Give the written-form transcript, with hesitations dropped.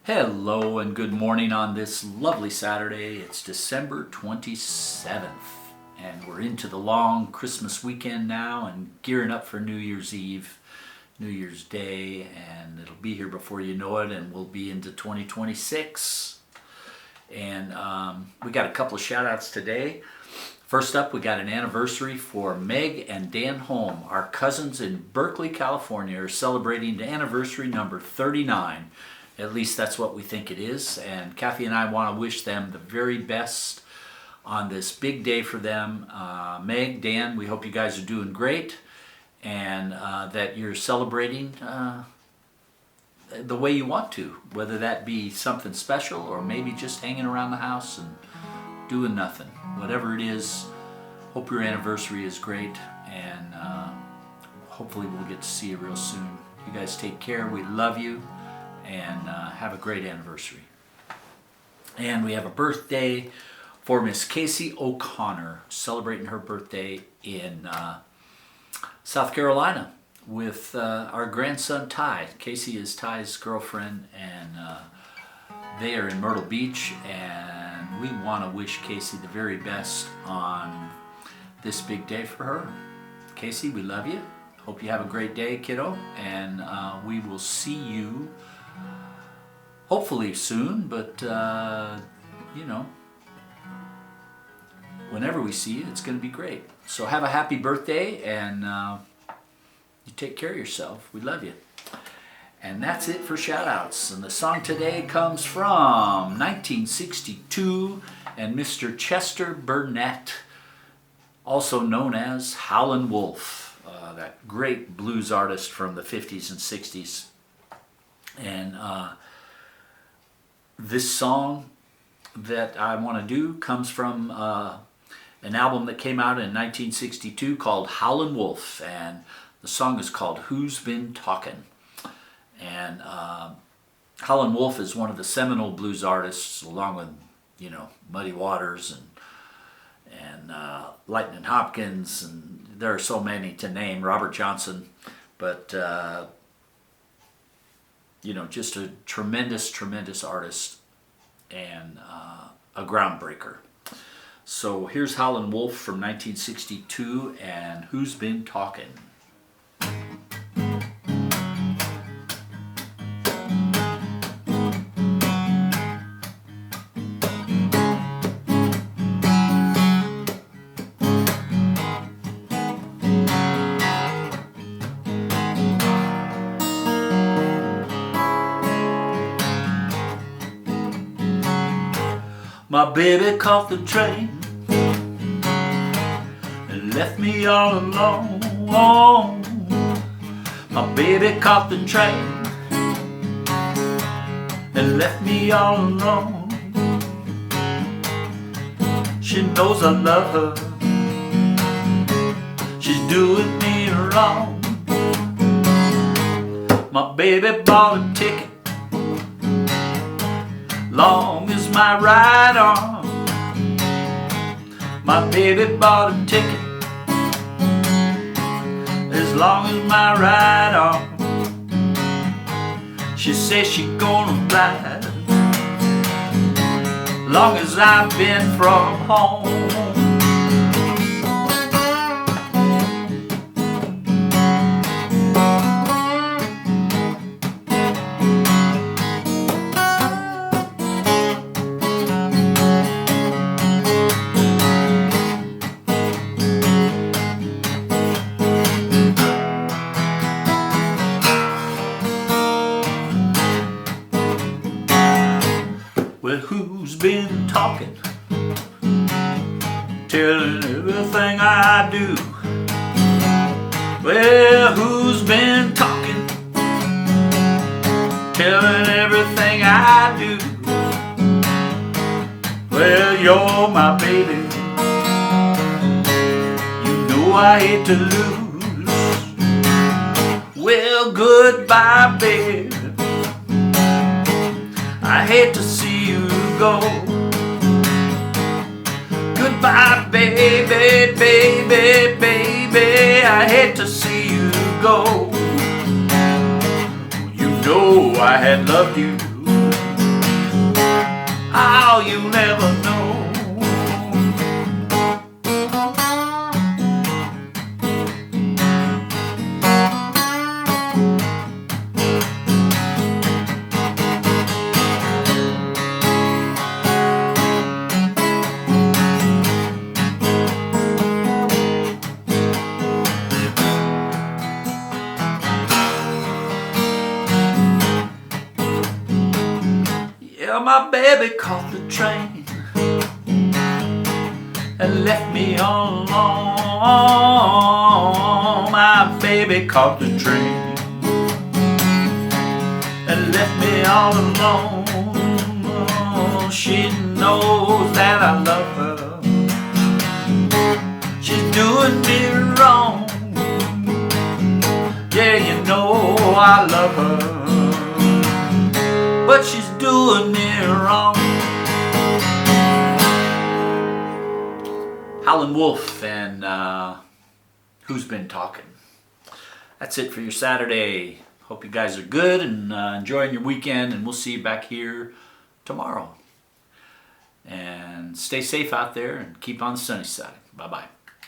Hello and good morning on this lovely Saturday. It's December 27th and we're into the long Christmas weekend now and gearing up for New Year's Eve, New Year's Day, and it'll be here before you know it, and we'll be into 2026. And we got a couple of shout outs today. First up, we got an anniversary for Meg and Dan Holm. Our cousins in Berkeley, California are celebrating the anniversary number 39. At least that's what we think it is. And Kathy and I want to wish them the very best on this big day for them. Meg, Dan, we hope you guys are doing great and that you're celebrating the way you want to, whether that be something special or maybe just hanging around the house and doing nothing. Whatever it is, hope your anniversary is great, and hopefully we'll get to see you real soon. You guys take care. We love you. And have a great anniversary. And we have a birthday for Miss Casey O'Connor, celebrating her birthday in South Carolina with our grandson Ty. Casey is Ty's girlfriend, and they are in Myrtle Beach, and we want to wish Casey the very best on this big day for her. Casey, we love you. Hope you have a great day, kiddo, and we will see you hopefully soon, but whenever we see you, it's going to be great. So have a happy birthday, and you take care of yourself. We love you. And that's it for shout outs. And the song today comes from 1962 and Mr. Chester Burnett, also known as Howlin' Wolf, that great blues artist from the 50s and 60s. And this song that I want to do comes from an album that came out in 1962 called Howlin' Wolf, and the song is called Who's Been Talkin'. And Howlin' Wolf is one of the seminal blues artists, along with Muddy Waters and Lightnin' Hopkins, and there are so many to name, Robert Johnson, but just a tremendous artist and a groundbreaker. So here's Howlin' Wolf from 1962 and Who's Been Talkin'. My baby caught the train and left me all alone. My baby caught the train and left me all alone. She knows I love her, she's doing me wrong. My baby bought a ticket, long as my ride on. My baby bought a ticket, as long as my ride on. She says she gonna ride, long as I've been from home. Well, who's been talking, telling everything I do? Well, who's been talking, telling everything I do? Well, you're my baby, you know I hate to lose. Well, goodbye, baby, I hate to see you go. Goodbye, baby, baby, baby, I hate to see you go. You know I had loved you Well, my baby caught the train and left me all alone. My baby caught the train and left me all alone. Oh, she knows that I love her. She's doing me wrong. Yeah, you know I love her, but she's doing me wrong. Howlin Wolf and Who's Been Talking. That's it for your Saturday. Hope you guys are good and enjoying your weekend, and we'll see you back here tomorrow. And stay safe out there and keep on the sunny side. Bye-bye.